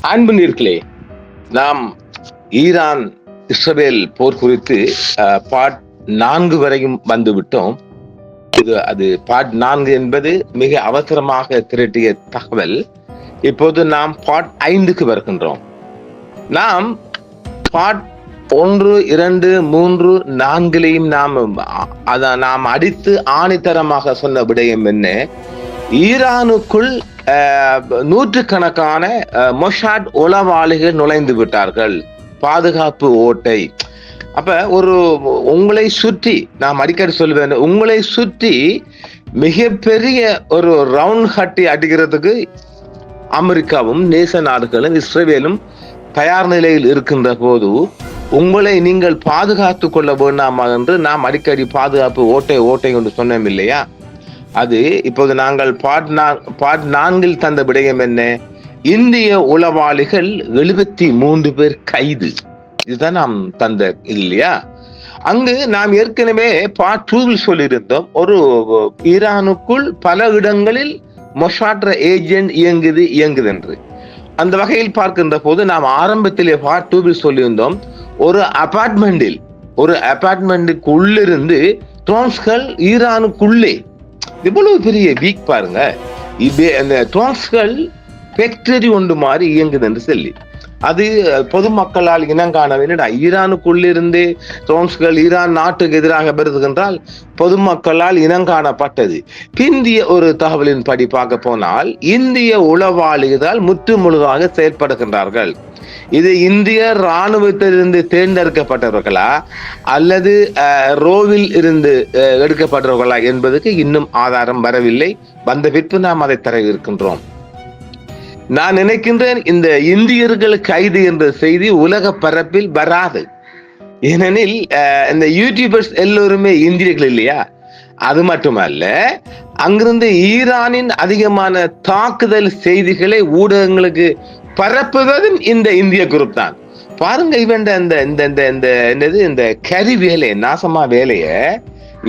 அன்புநீர்களே, நாம் Iran Israel போர் குறித்து part 4 வரையும் வந்துவிட்டோம். அது பார்ட் 4 என்பது மிக அவசரமாக திரட்டிய தகவல். இப்போது நாம் பார்ட் 5க்கு வருகின்றோம். நாம் பார்ட் 1, 2, 3, 4 நாம் அடித்து ஆணித்தரமாக சொன்ன விடயம் என்ன? ஈரானுக்குள் நூற்றுக்கணக்கான மொசாட் உளவாளிகள் நுழைந்து விட்டார்கள். பாதுகாப்பு ஓட்டை. அப்ப உங்களை சுற்றி, நாம் அடிக்கடி சொல்லுவேன், உங்களை சுற்றி மிகப்பெரிய ஒரு ரவுண்ட் கட்டி அடிக்கிறதுக்கு அமெரிக்காவும் நேச நாடுகளும் இஸ்ரேலும் தயார் நிலையில் இருக்கின்ற போது உங்களை நீங்கள் பாதுகாத்துக் கொள்ள வேண்டாமா என்று நாம் அடிக்கடி பாதுகாப்பு ஓட்டை என்று சொன்னோம் இல்லையா? அது இப்போது நாங்கள் பார்ட் 4 தந்த விடயம் என்ன? இந்திய உளவாளிகள் 73 பேர் கைது. இதுதான் நாம் தந்த இது இல்லையா? அங்கு நாம் ஏற்கனவே பார்ட் 2 சொல்லியிருந்தோம், ஒரு ஈரானுக்குள் பல இடங்களில் மொசாட் ஏஜென்ட் இயங்குது என்று. அந்த வகையில் பார்க்கின்ற போது நாம் ஆரம்பத்திலே பார்ட் 2 சொல்லியிருந்தோம், ஒரு அபார்ட்மெண்ட்டுக்கு உள்ளிருந்து ட்ரோன்ஸ்கள் ஈரானுக்குள்ளே இவ்வளவு பெரிய வீக் பாருங்க. அந்த ட்ரோன்ஸ்கள் ஃபேக்டரி ஒன்று மாறி இயங்குது என்று சொல்லி அது பொதுமக்களால் இனங்காணவில்லை. ஈரானுக்குள்ளிருந்து ட்ரோன்ஸ்கள் ஈரான் நாட்டுக்கு எதிராக வருகின்றால் பொதுமக்களால் இனங்காணப்பட்டது. பிந்திய ஒரு தகவலின் படி பார்க்க போனால் இந்திய உளவாளிகளால் முற்றுமுழுதாக செயல்படுகின்றார்கள். இது இந்திய இராணுவத்திலிருந்து தேர்ந்தெடுக்கப்பட்டவர்களா அல்லது ரோவில் இருந்து எடுக்கப்பட்டவர்களா என்பதற்கு இன்னும் ஆதாரம் வரவில்லை. வந்த பின்பு நாம் அதை தர இருக்கின்றோம். நான் நினைக்கின்றேன் இந்த இந்தியர்கள் கைது என்ற செய்தி உலக பரப்பில் வராது. ஏனெனில் இந்த யூடியூபர்ஸ் எல்லோருமே இந்தியர்கள் இல்லையா? அது மட்டுமல்ல, அங்கிருந்து ஈரானின் அதிகமான தாக்குதல் செய்திகளை ஊடகங்களுக்கு பரப்புவதும் இந்த இந்திய குரூப் தான். பாருங்க, இவன் இந்த கரி வேலையை, நாசமா வேலைய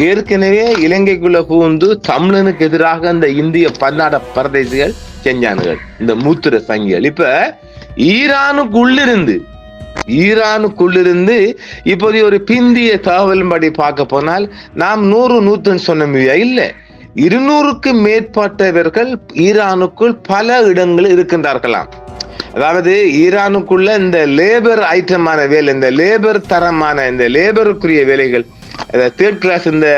ஏற்கனவே இலங்கைக்குள்ள புகுந்து தமிழனுக்கு எதிராக இந்த இந்திய பன்னாட பரதேசிகள் செஞ்சானுகள், இந்த மூத்திர சங்கிகள். இப்ப ஈரானுக்குள்ளிருந்து இப்போது ஒரு பிந்திய தகவல் படி பார்க்க போனால் நாம் 100 சொன்ன இல்லை, 200க்கு மேற்பட்டவர்கள் ஈரானுக்குள் பல இடங்களில் இருக்கின்றார்களாம். அதாவது ஈரானுக்குள்ள இந்த லேபர் ஐட்டமான வேலை, இந்த லேபர் தரமான, இந்த லேபருக்குரிய வேலைகள், தேர்ட் கிளாஸ், இந்த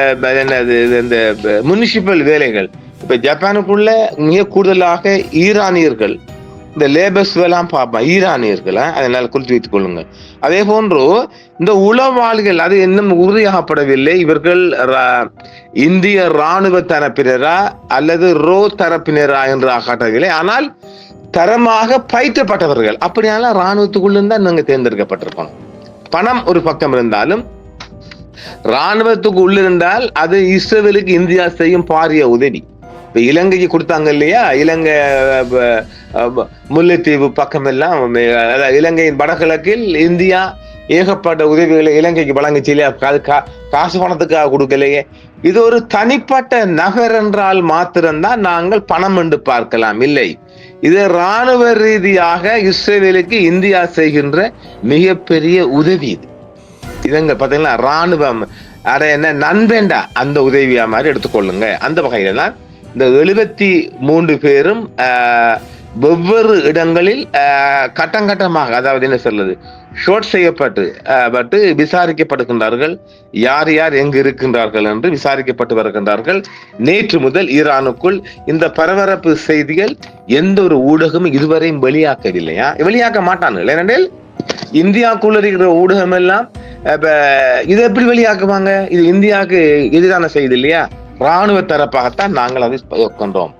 முனிசிபல் வேலைகள். இப்ப ஜப்பானுக்குள்ள மிக கூடுதலாக ஈரானியர்கள் இந்த லேபர்ஸ் எல்லாம் பார்ப்போம், ஈரானியர்கள். அதனால குறித்து வைத்துக் கொள்ளுங்க. அதே போன்று இந்த உளவாளிகள், அது இன்னும் உறுதியாகப்படவில்லை, இவர்கள் இந்திய இராணுவ தரப்பினரா அல்லது ரோ தரப்பினரா என்று காட்டவில்லை. ஆனால் தரமாக பயிற்றப்பட்டவர்கள். அப்படியால இராணுவத்துக்குள்ள இருந்தா நாங்க தேர்ந்தெடுக்கப்பட்டிருக்கோம். பணம் ஒரு பக்கம் இருந்தாலும் இராணுவத்துக்கு உள்ளிருந்தால் அது இஸ்ரேலுக்கு இந்தியா செய்யும் பாரிய உதவி. இப்ப இலங்கைக்கு கொடுத்தாங்க இல்லையா? இலங்கை முல்லைத்தீவு பக்கம் எல்லாம், இலங்கையின் வடகிழக்கில் இந்தியா ஏகப்பட்ட உதவிகளை இலங்கைக்கு வழங்குச்சு இல்லையா? காசு பணத்துக்காக கொடுக்கலையே. இது ஒரு தனிப்பட்ட நகர் என்றால் மாத்திரம்தான் நாங்கள் பணம் என்று பார்க்கலாம். இல்லை, இது இராணுவ ரீதியாக இஸ்ரேலுக்கு இந்தியா செய்கின்ற மிகப்பெரிய உதவி. இதுங்க பாத்தீங்கன்னா இராணுவம் என்ன நண்பேண்டா அந்த உதவியா மாதிரி எடுத்துக்கொள்ளுங்க. அந்த வகையில தான் இந்த 73 பேரும் வெவ்வேறு இடங்களில் கட்டமாக, அதாவது என்ன சொல்றது, ஷோட் செய்யப்பட்டு விசாரிக்கப்படுகின்றார்கள். யார் யார் எங்கு இருக்கின்றார்கள் என்று விசாரிக்கப்பட்டு வருகின்றார்கள். நேற்று முதல் ஈரானுக்குள் இந்த பரபரப்பு செய்திகள் எந்த ஒரு ஊடகமும் இதுவரையும் வெளியாக்கவில்லையா? வெளியாக்க மாட்டானுங்கள். ஏனென்றால் இந்தியாவுக்குள்ள இருக்கிற ஊடகம் எல்லாம் இது எப்படி வெளியாக்குவாங்க? இது இந்தியாவுக்கு எதிரான செய்தி இல்லையா? இராணுவ தரப்பாகத்தான் நாங்கள் அதை வைக்கின்றோம்.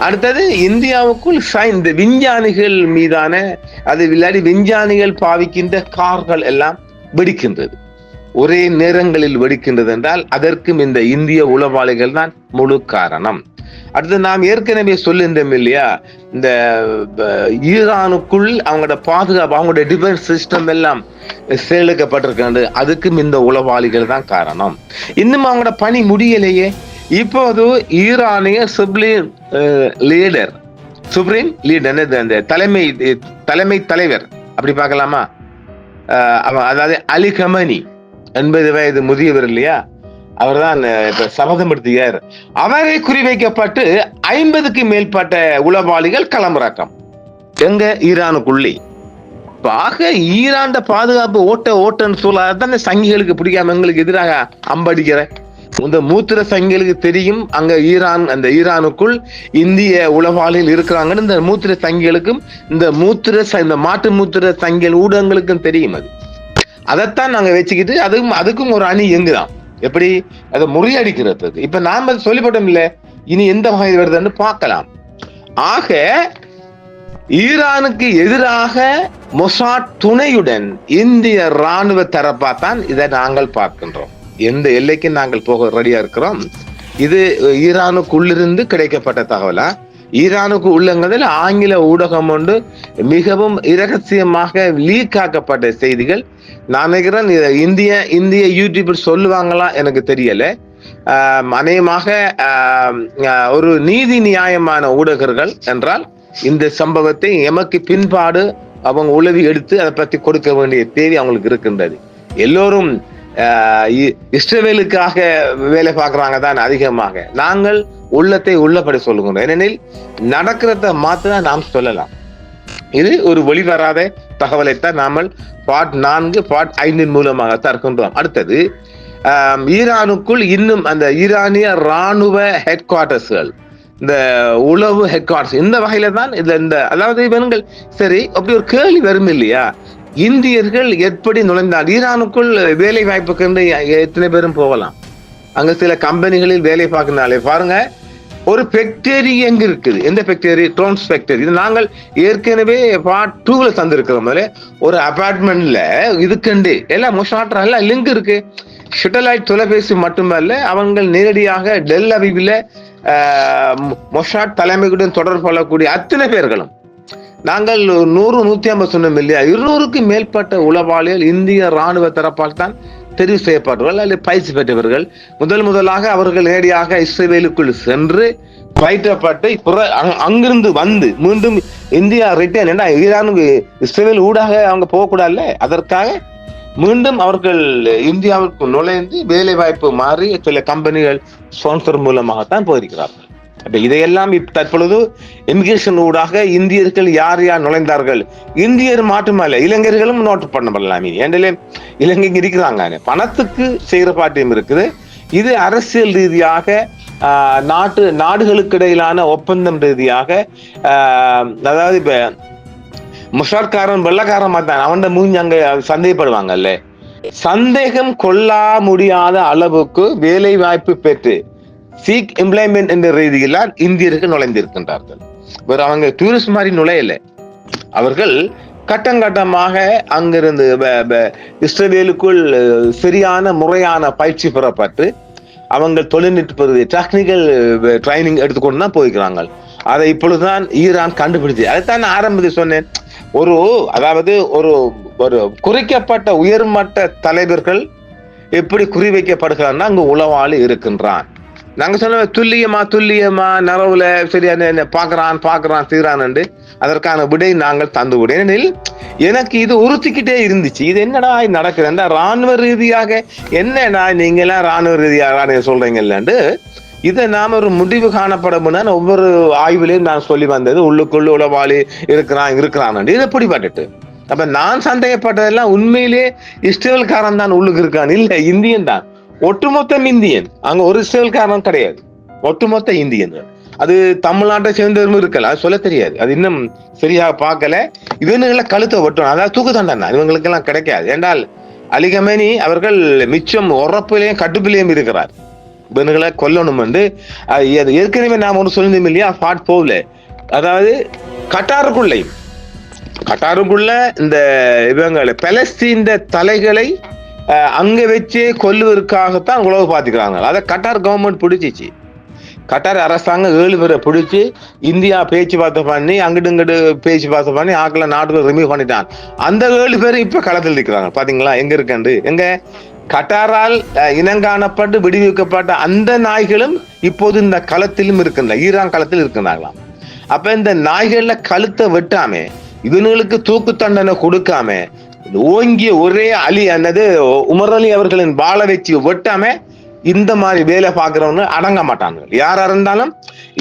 அடுத்தது இந்தியாவுக்குள் இந்த விஞ்ஞானிகள் மீதான, அது விளையாடி விஞ்ஞானிகள் பாவிக்கின்ற கார்கள் எல்லாம் வெடிக்கின்றது. ஒரே நேரங்களில் வெடிக்கின்றது என்றால் அதற்கும் இந்த இந்திய உளவாளிகள் தான் முழு காரணம். அடுத்து நாம் ஏற்கனவே சொல்லியிருந்தோம் இல்லையா? இந்த ஈரானுக்குள் அவங்களோட பாதுகாப்பு, அவங்களோட டிஃபென்ஸ் சிஸ்டம் எல்லாம் செயலுக்கப்பட்டிருக்கிறது. அதுக்கும் இந்த உளவாளிகள் தான் காரணம். இன்னும் அவங்களோட பணி முடியலையே. இப்போது ஈரானிய சிப்ளின் லீடர் சுப்ரீம் லீடர், அந்த தலைமை தலைவர் அப்படி பார்க்கலாமா? அதாவது அலி கமனி 80 வயது முதியவர் இல்லையா, அவர் தான் இப்ப சபதம் எடுத்தியார். அவரை குறிவைக்கப்பட்டு 50க்கு மேற்பட்ட உளவாளிகள் களமிறக்கம் எங்க ஈரானுக்குள்ளே. ஆக ஈரான் பாதுகாப்பு ஓட்டன்னு சொல்லாதான் சங்கிகளுக்கு பிடிக்காம எங்களுக்கு எதிராக அம்படிக்கிற இந்த மூத்திர சங்கிகளுக்கு தெரியும் அங்க அந்த ஈரானுக்குள் இந்திய உளவாளிகள் இருக்கிறாங்கன்னு. இந்த மூத்திர சங்கிகளுக்கும் இந்த மாட்டு மூத்திர சங்கிகள் ஊடகங்களுக்கும் தெரியும். அதைத்தான் நாங்க வச்சுக்கிட்டு அதுக்கும் ஒரு அணி எங்குதான் எப்படி அதை முறியடிக்கிறதுக்கு இப்ப நாம சொல்லிப்பட்டோம் இல்ல, இனி எந்த வகையில் வருதுன்னு பார்க்கலாம். ஆக ஈரானுக்கு எதிராக மொசாட் துணையுடன் இந்திய ராணுவ தரப்பாத்தான் இதை நாங்கள் பார்க்கின்றோம். எந்த எல்லைக்கு நாங்கள் போக ரெடியா இருக்கிறோம். இது ஈரானுக்குள்ளிருந்து கிடைக்கப்பட்ட தகவலா? ஈரானுக்கு உள்ளங்கிறதுல ஆங்கில ஊடகம் ஒன்று மிகவும் இரகசியமாக லீக் ஆக்கப்பட்ட செய்திகள். நான் நினைக்கிறேன் இந்திய யூடியூபர் சொல்லுவாங்களா எனக்கு தெரியல. அநேகமாக ஒரு நீதி நியாயமான ஊடகர்கள் என்றால் இந்த சம்பவத்தை எமக்கு பின்பாடு அவங்க உளவி எடுத்து அதை பத்தி கொடுக்க வேண்டிய தேவை அவங்களுக்கு இருக்கின்றது. எல்லோரும் இஸ்ரவேலுக்காக வேலை பார்க்கறாங்க தான் அதிகமாக. நாங்கள் உள்ளத்தை உள்ளபடி சொல்லுகின்றோம். ஏனெனில் நடக்கிறத மாத்திரம் நாம் சொல்லலாம். இது ஒரு வெளிவராத தகவலைத்தான் நாமல் பார்ட் 4 பார்ட் 5 மூலமாக தருகின்றோம். அடுத்தது ஈரானுக்குள் இன்னும் அந்த ஈரானிய ராணுவ ஹெட் குவார்டர்ஸ்கள், இந்த உளவு ஹெட் குவார்டர்ஸ் இந்த வகையில தான் அதாவது இவர்கள் சரி அப்படி ஒரு கேள்வி வரும் இல்லையா, இந்தியர்கள் எப்படி நுழைந்தால் ஈரானுக்குள் வேலை வாய்ப்புக்கு எத்தனை பேரும் போகலாம். அங்க சில கம்பெனிகளில் வேலை பார்க்கனாலே பாருங்க, ஒரு ஃபேக்டரி எங்க இருக்குது, எந்த ஃபேக்டரி? Drones factory. இது நாங்கள் ஏற்கனவே பார்ட் 2ல தந்திருக்கிறோம். ஒரு அபார்ட்மெண்ட்ல இதுக்கண்டு எல்லாம் மொசாட் எல்லாம் லிங்க் இருக்கு. ஷட்டலைட் தொலைபேசி மட்டுமல்ல, அவங்க நேரடியாக டெல் அவிவில மொசாட் தலைமையுடன் தொடர்பு கொள்ளக்கூடிய அத்தனை பேர்களும் நாங்கள் 100-150 சொன்னோம் இல்லையா, 200க்கு மேற்பட்ட உளவாளிகள் இந்திய ராணுவ தரப்பால் தான் தெரிவு செய்யப்பட்டவர்கள் அல்லது பயிற்சி பெற்றவர்கள். முதலாக அவர்கள் நேரடியாக இஸ்ரேலுக்குள் சென்று பயிற்றப்பட்டு அங்கிருந்து வந்து மீண்டும் இந்தியா ரிட்டர்ன், ஏன்னா ஈரானுக்கு இஸ்ரேல் ஊடாக அவங்க போகக்கூடாதுல்ல, அதற்காக மீண்டும் அவர்கள் இந்தியாவிற்கு நுழைந்து வேலை வாய்ப்பு மாறி சில கம்பெனிகள் ஸ்பான்சர் மூலமாகத்தான் போயிருக்கிறார்கள். இதையெல்லாம் தற்பொழுது இமிகிரேஷன் ஊடாக இந்தியர்கள் யார் நுழைந்தார்கள், இந்தியர் மட்டுமல்ல இளைஞர்களும் நோட்டு பண்ணப்படலாம். ஏன்டே இலங்கைக்கு இருக்கிறாங்க, பணத்துக்கு செய்கிற பாட்டியம் இருக்குது. இது அரசியல் ரீதியாக நாடுகளுக்கு இடையிலான ஒப்பந்தம் ரீதியாக, அதாவது இப்ப முஷார்காரன் வெள்ளக்காரன் தான் அவன் மூஞ்சி அங்க சந்தேகப்படுவாங்கல்ல, சந்தேகம் கொள்ளா முடியாத அளவுக்கு வேலை வாய்ப்பு பெற்று சீக் எம்ப்ளாய்மெண்ட் என்ற ரீதியில் இந்தியர்கள் நுழைந்திருக்கின்றார்கள். வேற அவங்க டூரிஸ்ட் மாதிரி நுழையல, அவர்கள் கட்டமாக அங்கிருந்து இஸ்ரேலுக்குள் சரியான முறையான பயிற்சி பெறப்பட்டு அவங்க தொழில்நுட்ப டெக்னிக்கல் ட்ரைனிங் எடுத்துக்கொண்டு தான் போய்க்கிறாங்க. அதை இப்பொழுதுதான் ஈரான் கண்டுபிடிச்சு. அதைத்தான் நான் ஆரம்பத்தில் சொன்னேன். அதாவது ஒரு குறிக்கப்பட்ட உயர்மட்ட தலைவர்கள் எப்படி குறிவைக்கப்படுகிறான்னா அங்கு உளவாளி இருக்கின்றான். நாங்க சொன்ன துல்லியமா நரவுல சரியான பாக்குறான் செய்யறான். அதற்கான விடை நாங்கள் தந்து விட. ஏனெனில் எனக்கு இது உறுத்திக்கிட்டே இருந்துச்சு, இது என்னடா நடக்குது, ராணுவ ரீதியாக என்னடா நீங்க எல்லாம் ராணுவ ரீதியாக சொல்றீங்கன்னு. இதை நாம ஒரு முடிவு காணப்படும் ஒவ்வொரு ஆய்வுலையும் நான் சொல்லி வந்தது, உள்ளுக்குள்ள உளவாளி இருக்கிறான் இதை பிடிபட்டுட்டு. அப்ப நான் சந்தேகப்பட்டதெல்லாம் உண்மையிலே இஸ்ரேல்காரன் தான் உள்ளுக்கு இருக்கான், இல்ல இந்தியன் தான், ஒட்டுமொத்த இந்தியன். அங்க ஒரு இஸ்ரேல்காரன் கிடையாது, ஒட்டுமொத்த இந்தியன். அது தமிழ்நாட்டை சேர்ந்தவரும் இருக்கல, அது சொல்ல தெரியாது, அது இன்னும் சரியாக பார்க்கல. இவனுங்களை கழுத்தை ஒட்டணும், அதாவது தூக்கு தண்டனை இவங்களுக்கு எல்லாம் கிடைக்காது. என்றால் அலி கமேனி அவர்கள் மிச்சம் உறப்பிலையும் கட்டுப்பிலையும் இருக்கிறார். இவனுங்களை கொல்லணும் என்று ஏற்கனவே நாம் ஒன்று சொல்லியிருந்தோம் இல்லையா, பார்ட் 4ல. அதாவது கட்டாருக்குள்ள இந்த இவங்களை பலஸ்தீன் தலைகளை அங்க வச்சே கொல்லுவதற்காகத்தான் உழவு பார்த்துக்கிறாங்க. அதை கட்டார் கவர்மெண்ட் பிடிச்சிச்சு. கட்டார் அரசாங்கம் 7 பேரை பிடிச்சி இந்தியா பேச்சுவார்த்தை பண்ணி அங்கிட்டு பேச்சுவார்த்தை பண்ணி ஆக்களை நாட்டுக்கு ரிமூவ் பண்ணிட்டான். அந்த 7 பேரும் இப்ப களத்தில் இருக்கிறாங்க. பாத்தீங்களா எங்க இருக்கண்டு, எங்க கட்டாரால் இனங்காணப்பட்டு விடுவிக்கப்பட்ட அந்த நாய்களும் இப்போது இந்த களத்திலும் இருக்கின்ற ஈரான் களத்தில் இருக்கின்றாங்களாம். அப்ப இந்த நாய்கள்ல கழுத்தை வெட்டாம, இவனுங்களுக்கு தூக்கு தண்டனை கொடுக்காம, ஓங்கிய ஒரே அலி என்னது உமர் அலி அவர்களின் வாழ வச்சு வெட்டாம இந்த மாதிரி வேலை பார்க்கிறவங்க அடங்க மாட்டாங்க. யாரா இருந்தாலும்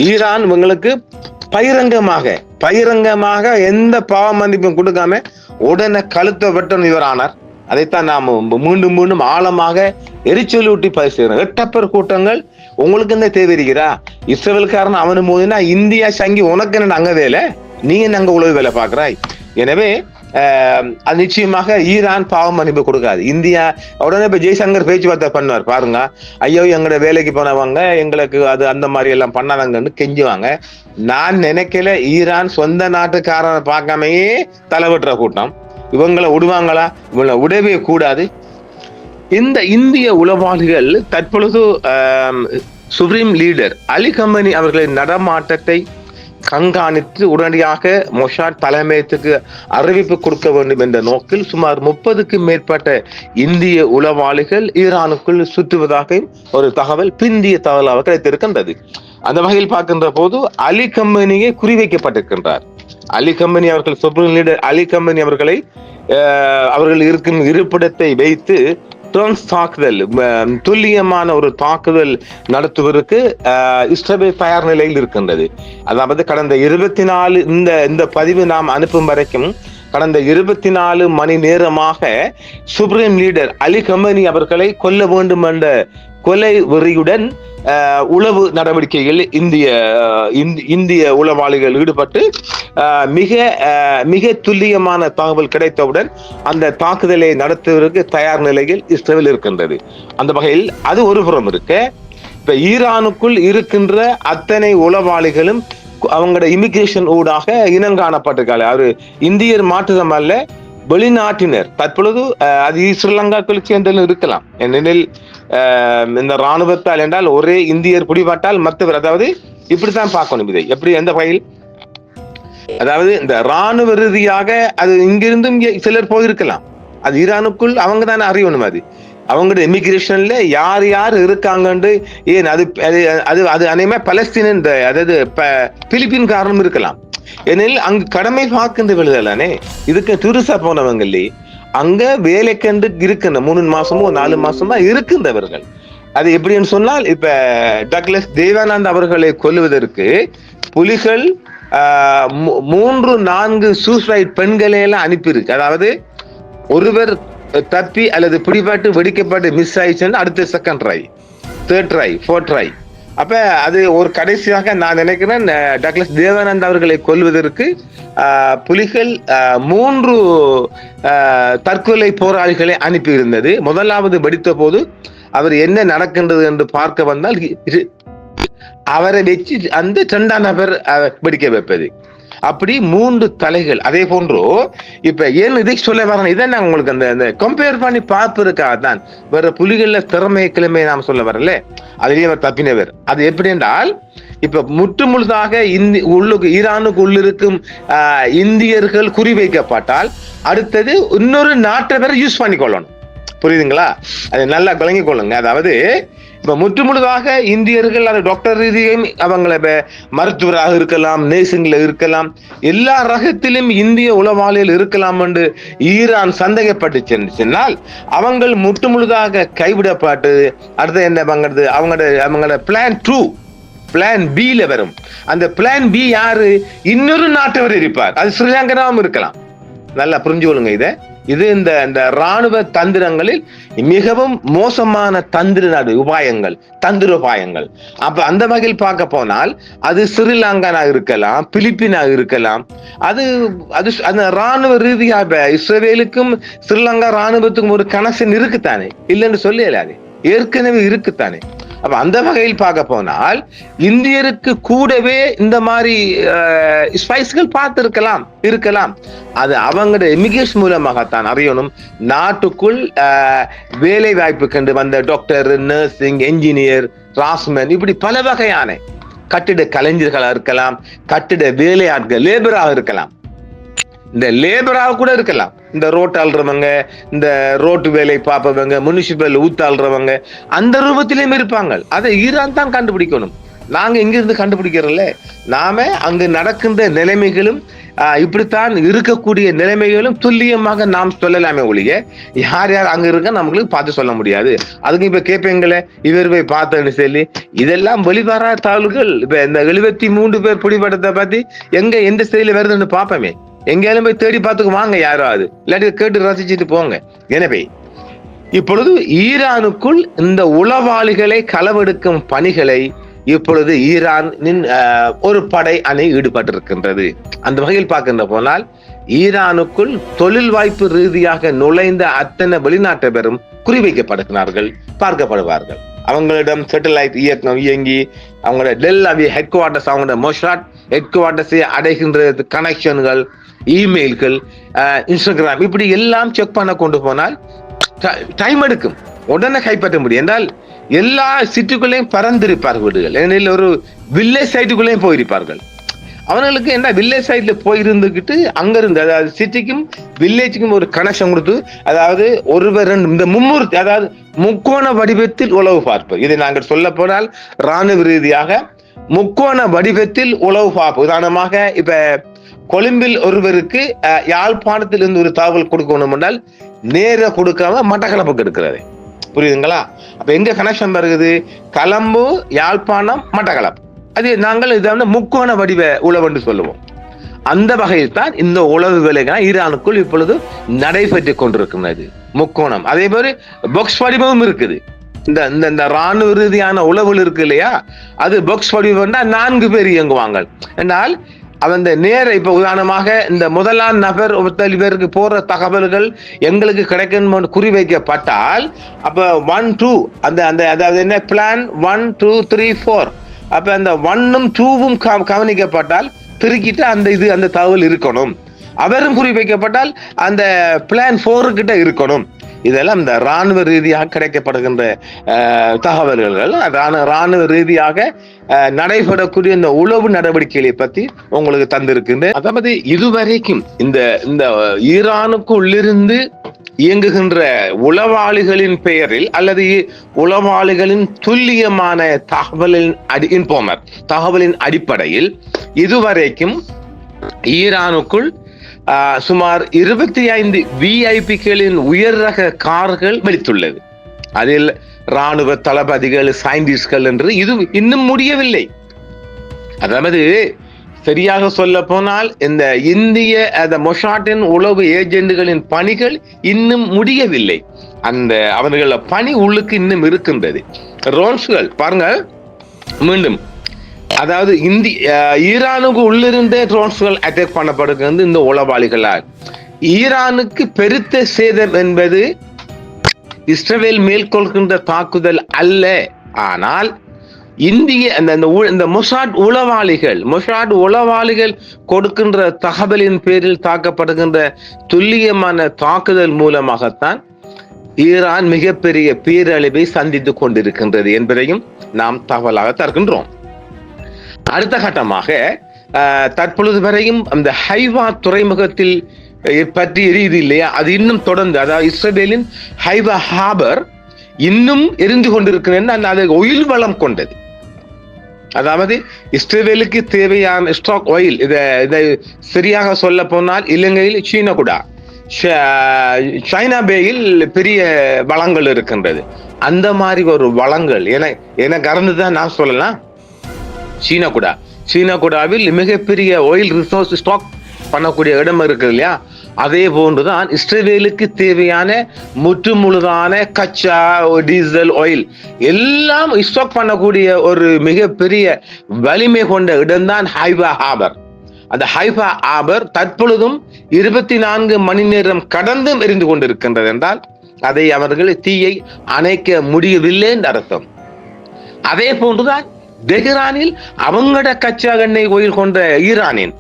ஈரான் இவங்களுக்கு பகிரங்கமாக எந்த பாவ மன்னிப்பும் கொடுக்காம உடனே கழுத்தை வெட்டணும் இவர் ஆனார். அதைத்தான் நாம் மீண்டும் ஆழமாக எரிச்சலூட்டி பேசுகிறோம். எட்டப்பர் கூட்டங்கள் உங்களுக்கு என்ன தேவைக்கிறா? இஸ்ரேலுக்காரன் அவனு மோதினா இந்தியா சங்கி உனக்கு என்ன அங்க வேலை, நீங்க அங்க உழவு வேலை பாக்குறாய். எனவே அது நிச்சயமாக ஈரான் பாவம் மன்னிப்பு கொடுக்காது. இந்தியா உடனே இப்ப ஜெய்சங்கர் பேச்சுவார்த்தை பண்ணுவார் பாருங்க. ஐயோ எங்களோட வேலைக்கு போனவங்க எங்களுக்கு அது அந்த மாதிரி எல்லாம் பண்ணாதங்கன்னு கெஞ்சுவாங்க. நான் நினைக்கல ஈரான் சொந்த நாட்டுக்காரனை பார்க்காமையே தலைவட்டுற கூட்டம். இவங்களை விடுவாங்களா? இவங்களை விடவே கூடாது. இந்த இந்திய உளவாளிகள் தற்பொழுது சுப்ரீம் லீடர் அலி கமேனி அவர்களின் நடமாட்டத்தை கண்காணித்து உடனடியாக மொசாட் தலைமையத்துக்கு அறிவிப்பு கொடுக்க வேண்டும் என்ற நோக்கில் சுமார் 30க்கும் மேற்பட்ட இந்திய உளவாளிகள் ஈரானுக்குள் சுற்றுவதாக ஒரு தகவல் பிந்திய தகவலாக கிடைத்திருக்கின்றது. அந்த வகையில் பார்க்கின்ற போது அலி கமேனியை குறிவைக்கப்பட்டிருக்கின்றார். அலி கமேனி அவர்கள் சுப்ரீம் லீடர் அலி கமேனி அவர்களை அவர்கள் இருக்கும் இருப்பிடத்தை வைத்து தாக்குதல், துல்லியமான ஒரு தாக்குதல் நடத்துவதற்கு இஸ்ரேல் தயார் நிலையில் இருக்கின்றது. அதாவது கடந்த 24 இந்த பதிவு நாம் அனுப்பும் வரைக்கும் கடந்த 24 மணி நேரமாக சுப்ரீம் லீடர் அலி கமேனி அவர்களை கொல்ல வேண்டும் என்ற கொலை வெறியுடன் உளவு நடவடிக்கைகள் இந்திய உளவாளிகள் ஈடுபட்டு மிக துல்லியமான தகவல் கிடைத்தவுடன் அந்த தாக்குதலை நடத்துவதற்கு தயார் நிலையில் இஸ்ரேல் இருக்கின்றது. அந்த வகையில் அது ஒரு புறம் இருக்க, இப்ப ஈரானுக்குள் இருக்கின்ற அத்தனை உளவாளிகளும் அவங்களோட இமிகிரேஷன் ஊடாக இனம் காணப்பட்டிருக்காங்க. அவரு இந்தியர் மாற்றுதம் அல்ல, வெளிநாட்டினர். தற்பொழுது அது ஸ்ரீலங்காக்குள் சேர்ந்து இருக்கலாம். ஏனெனில் இந்த ராணுவத்தால் என்றால் ஒரே இந்தியர் பிடிபட்டால் மற்றவர், அதாவது இப்படித்தான் பார்க்கணும் இதை. எப்படி எந்த வகையில், அதாவது இந்த ராணுவ ரீதியாக அது இங்கிருந்தும் சிலர் போயிருக்கலாம். அது ஈரானுக்குள் அவங்க தானே அறியணும். அது அவங்களோட இமிகிரேஷன்ல யார் இருக்காங்கன்னு. ஏன் அது அது அது அனைமே பலஸ்தீன், அதாவது பிலிப்பின் காரணம் இருக்கலாம். ஏனெனில் அங்கு கடமை பார்க்கின்ற விழுதலானே. இதுக்கு துருசா போனவங்க இல்லையே, அங்க வேலை கண்டு இருக்கின்ற 3 மாசமோ 4 மாசமா இருக்கின்றவர்கள். அது எப்படின்னு சொன்னால், இப்ப டக்ளஸ் தேவானந்த் அவர்களை கொல்லுவதற்கு புலிகள் 3-4 சூசைட் பெண்களை எல்லாம் அனுப்பியிருக்கு. அதாவது ஒருவர் தப்பி அல்லது பிடிபட்டு வெடிக்கப்பட்டு மிஸ் ஆயிடுச்சுன்னு அடுத்த second try, third try, fourth try. அப்ப அது ஒரு கடைசியாக நான் நினைக்கிறேன் டக்ளஸ் தேவானந்த் அவர்களை கொல்வதற்கு புலிகள் 3 தற்கொலை போராளிகளை அனுப்பி இருந்தது. முதலாவது வெடித்த போது அவர் என்ன நடக்கின்றது என்று பார்க்க வந்தால் அவரை வச்சு அந்த 2ஆம் நபர் வெடிக்க வைப்பது. அப்படி 3 தலைகள். அதே போன்று இப்ப ஏன் இதை சொல்ல வரேன், இதை நான் உங்களுக்கு அந்த கம்பேர் பண்ணி பார்ப்பதற்காகத்தான். வேற புலிகள்ல கிழமை நாம் சொல்ல வரல, அதுலயே அவர் தப்பினவர். அது எப்படி என்றால், இப்ப முழுதாக ஈரானுக்கு உள்ளிருக்கும் இந்தியர்கள் குறிவைக்கப்பட்டால் அடுத்தது இன்னொரு நாட்டை பேரை யூஸ் பண்ணிக்கொள்ளணும். புரியுதுங்களா? அதை நல்லா விளங்கிக் கொள்ளுங்க. அதாவது இப்ப முழுதாக இந்தியர்கள் அது டாக்டர் ரீதியும் அவங்கள மருத்துவராக இருக்கலாம், நேசிங்ல இருக்கலாம், எல்லா ரகத்திலும் இந்திய உளவாளிகள் இருக்கலாம் என்று ஈரான் சந்தேகப்பட்டு சொன்னால் அவங்க முழுதாக கைவிடப்பட்டு அடுத்த என்ன பண்றது, அவங்களோட பிளான் பில வரும். அந்த பிளான் பி யாரு? இன்னொரு நாட்டவர் இருப்பார். அது ஸ்ரீலங்காவும் இருக்கலாம். நல்லா புரிஞ்சு கொள்ளுங்க. இது இந்த ராணுவ தந்திரங்களில் மிகவும் மோசமான தந்திர உபாயங்கள். அப்ப அந்த வகையில் பார்க்க போனால் அது ஸ்ரீலங்கா இருக்கலாம், பிலிப்பினா இருக்கலாம். அது அந்த ராணுவ ரீதியாக இஸ்ரேலுக்கும் ஸ்ரீலங்கா ராணுவத்துக்கும் ஒரு கனெக்ஷன் இருக்குத்தானே, இல்லைன்னு சொல்லலாது, ஏற்கனவே இருக்குத்தானே. அப்ப அந்த வகையில் பார்க்க போனால் இந்தியருக்கு கூடவே இந்த மாதிரி ஸ்பைஸ்கள் இருக்கலாம். அது அவங்களுடைய இமிகிரேஷன் மூலமாகத்தான் அறியணும். நாட்டுக்குள் வேலை வாய்ப்பு கண்டு வந்த டாக்டர், நர்சிங், என்ஜினியர், ராஸ்மேன், இப்படி பல வகையான கட்டிட கலைஞர்களாக இருக்கலாம், கட்டிட வேலையாட்கள், லேபராக இருக்கலாம். இந்த லேபராக கூட இருக்கலாம். இந்த ரோட் ஆள்றவங்க, இந்த ரோட்டு வேலை பார்ப்பவங்க, முனிசிபல் ஊத்தாள்றவங்க, அந்த ரூபத்திலேயும் இருப்பாங்க. அதை ஈரான் தான் கண்டுபிடிக்கணும். நாங்க இங்கிருந்து கண்டுபிடிக்கிறோம்ல, நாம அங்கு நடக்கின்ற நிலைமைகளும் இப்படித்தான் இருக்கக்கூடிய நிலைமைகளும் துல்லியமாக நாம் சொல்லலாமே ஒழிய யார் யார் அங்க இருக்க நம்மளுக்கு பார்த்து சொல்ல முடியாது. அதுக்கு இப்ப கேட்பீங்களே இவர் போய் பார்த்தேன்னு சொல்லி, இதெல்லாம் வெளிவரா தகவல்கள். இப்ப இந்த 73 பேர் பிடிபட்டத்தை பத்தி எந்த செய்தியில வருதுன்னு பார்ப்போமே, எங்கேயாலும் போய் தேடி பார்த்துக்கு வாங்க, யாராவது இல்லாட்டி கேட்டு ரசிச்சுட்டு போங்க. எனவே இப்பொழுது ஈரானுக்குள் இந்த உளவாளிகளை களவெடுக்கும் பணிகளை இப்பொழுது ஈரானின் ஒரு படை அணி ஈடுபட்டிருக்கின்றது. அந்த வகையில் பார்க்கின்ற போனால் ஈரானுக்குள் தொழில் வாய்ப்பு ரீதியாக நுழைந்த அத்தனை வெளிநாட்டு பேரும் குறிவைக்கப்படுகிறார்கள், பார்க்கப்படுவார்கள். அவங்களிடம் சேட்டலைட் இயக்கம் இயங்கி அவங்களோட டெல் அவி ஹெட் குவார்டர்ஸ், அவங்களோட மொஷாட் ஹெட் குவார்டர்ஸை அடைகின்ற கனெக்ஷன்கள், இமெயில்கள், இன்ஸ்டாகிராம் இப்படி எல்லாம் செக் பண்ண கொண்டு போனால் டைம் எடுக்கும். உடனே கைப்பற்ற முடியும் என்றால் எல்லா சிட்டிக்குள்ளேயும் பறந்திருப்பார்கள் வீடுகள். ஏனெனில் ஒரு வில்லேஜ் சைட்டுக்குள்ளேயும் போயிருப்பார்கள். அவர்களுக்கு என்ன வில்லேஜ் சைட்ல போயிருந்துகிட்டு அங்கிருந்து, அதாவது சிட்டிக்கும் வில்லேஜுக்கும் ஒரு கனெக்ஷன் கொடுத்து, அதாவது ஒருவர் இந்த மும்மூர்த்தி, அதாவது முக்கோண வடிவத்தில் உளவு பார்ப்பது. இதை நாங்கள் சொல்ல போனால் ராணுவ ரீதியாக முக்கோண வடிவத்தில் உளவு பார்ப்பு. உதாரணமாக இப்ப கொழும்பில் ஒருவருக்கு யாழ்ப்பாணத்தில் இருந்து ஒரு தகவல் கொடுக்கணும் என்றால் நேர கொடுக்காம மட்டக்களப்புக்கு எடுக்கிறது. புரியுதுங்களா? அப்ப எங்க கனெக்ஷன் வருகிறது? கலம்பு, யாழ்ப்பாணம், மட்டக்களப்பு. அது நாங்கள் இதை முக்கோண வடிவ உளவு என்று சொல்லுவோம். அந்த வகையில் தான் இந்த உளவு வேலைகள் ஈரானுக்குள் இப்பொழுது நடைபெற்று கொண்டிருக்கிறது. முக்கோணம், அதே மாதிரி பாக்ஸ் வடிவமும் இருக்குது. இந்த ராணுவ ரீதியான உளவுகள் இருக்கு இல்லையா, அது பாக்ஸ் வடிவம் 4 பேர் இயங்குவாங்க என்றால் அவன் நேர இப்ப உதாரணமாக இந்த முதலாம் நபர் பேருக்கு போற தகவல்கள் எங்களுக்கு கிடைக்கும் குறிவைக்கப்பட்டால் அப்ப 1 2 அதாவது என்ன பிளான் 1 2 3 4 அப்ப அந்த 1ம் 2வும் கவனிக்கப்பட்டால் திருக்கிட்டு அந்த தகவல் இருக்கணும். அவரும் குறிவைக்கப்பட்டால் அந்த பிளான் 4 கிட்ட இருக்கணும். இதெல்லாம் இந்த ராணுவ ரீதியாக கிடைக்கப்படுகின்ற தகவல்கள். ராணுவ ரீதியாக நடைபெறக்கூடிய இந்த உளவு நடவடிக்கைகளை பத்தி உங்களுக்கு தந்திருக்கின்ற. அதாவது இதுவரைக்கும் இந்த ஈரானுக்குள்ளிருந்து இயங்குகின்ற உளவாளிகளின் பெயரில் அல்லது உளவாளிகளின் துல்லியமான தகவலின் அடிப்படையில் இதுவரைக்கும் ஈரானுக்குள் சுமார் 25 விஐபிகளின் உயர் ரக கார்கள் வெடித்துள்ளது. அதில் ராணுவ தளபதிகள், சயின்டிஸ்ட்கள் என்று இது இன்னும் முடியவில்லை. அதாவது சரியாக சொல்ல போனால் இந்த இந்திய மொஷாட்டின் உளவு ஏஜென்ட்களின் பணிகள் இன்னும் முடியவில்லை. அவர்கள பணி உள்ளுக்கு இன்னும் இருக்கின்றது. ரோன்ஸ்கள் பாருங்க, மீண்டும் அதாவது ஈரானுக்கு உள்ளிருந்தே ட்ரோன்ஸ்கள் அட்டாக் பண்ணப்படுகிறது இந்த உளவாளிகளால். ஈரானுக்கு பெருத்த சேதம் என்பது இஸ்ரேல் மேற்கொள்கின்ற தாக்குதல் அல்ல, ஆனால் இந்த மொசாட் உளவாளிகள் கொடுக்கின்ற தகவலின் பேரில் தாக்கப்படுகின்ற துல்லியமான தாக்குதல் மூலமாகத்தான் ஈரான் மிகப்பெரிய பேரழிவை சந்தித்துக் கொண்டிருக்கின்றது என்பதையும் நாம் தகவலாக தருகின்றோம். அடுத்த கட்டமாக தற்பொழுது வரையும் அந்த ஹைவா துறைமுகத்தில் பற்றி எரியுது இல்லையா, அது இன்னும் தொடர்ந்து, அதாவது இஸ்ரேலின் ஹைவா ஹாபர் இன்னும் எரிந்து கொண்டிருக்கிறது. அது ஒயில் வளம் கொண்டது. அதாவது இஸ்ரேலுக்கு தேவையான ஸ்டாக் ஆயில், இதை சரியாக சொல்ல போனால் இலங்கையில் சைனா பேயில் பெரிய வளங்கள் இருக்கின்றது. அந்த மாதிரி ஒரு வளங்கள் எனக்கு அறிந்துதான் நான் சொல்லலாம். சீனாகுடாவில் மிகப்பெரிய ஆயில் ரிசோர்ஸ் ஸ்டாக் பண்ணக்கூடிய இடம் இருக்கு இல்லையா, அதே போன்றுதான் இஸ்ரேலுக்கு தேவையான முற்றுமுழுதான கச்சா, டீசல், ஆயில் எல்லாம் ஸ்டாக் பண்ணக்கூடிய ஒரு மிகப்பெரிய வலிமை கொண்ட இடம்தான் ஹைவா ஹாபர். அந்த ஹைவா ஹாபர் தற்பொழுதும் 24 மணி நேரம் கடந்தும் எரிந்து கொண்டிருக்கின்றது என்றால் அதை அவர்கள் தீயை அணைக்க முடியவில்லை என்று அர்த்தம். அதே போன்றுதான் தெஹ்ரானில் அவங்களோட கச்சா எண்ணெய் கோயில் கொண்ட ஈரானின்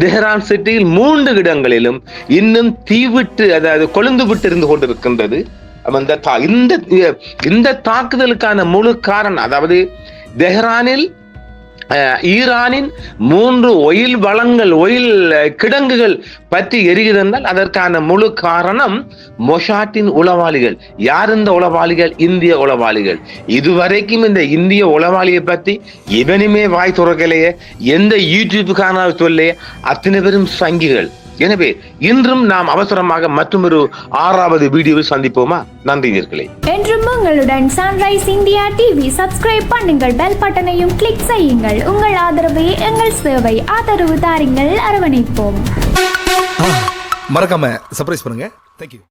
தெஹ்ரான் சிட்டியில் 3 இடங்களிலும் இன்னும் தீவிட்டு, அதாவது கொழுந்து விட்டு இருந்து கொண்டிருக்கின்றது. இந்த தாக்குதலுக்கான முழு காரணம், அதாவது தெஹ்ரானில் ஈரானின் 3 ஒயில் கிடங்குகள் பற்றி எரிகிறதால் அதற்கான முழு காரணம் மொசாட்டின் உளவாளிகள். யார் இந்த உளவாளிகள்? இந்திய உளவாளிகள். இதுவரைக்கும் இந்த இந்திய உளவாளியை பற்றி இவனுமே வாய் துறக்கலையே, எந்த யூடியூபுக்கான சொல்லையே, அத்தனை பேரும் சங்கிகள். எனவே இன்றும் நாம் அவசரமாக மற்றொரு 6வது வீடியோவில் சந்திப்போமா? நன்றி நேயர்களே. என்றும் உங்களுடன் சன்ரைஸ் இந்தியா டிவி சப்ஸ்கிரைப் பண்ணுங்கள், பெல் பட்டனையும் கிளிக் செய்யுங்கள். உங்கள் ஆதரவே எங்கள் சேவை. ஆதரவு தாருங்கள், அரவணைப்போம். மறக்காம சர்ப்ரைஸ் பண்ணுங்க. தேங்க்யூ.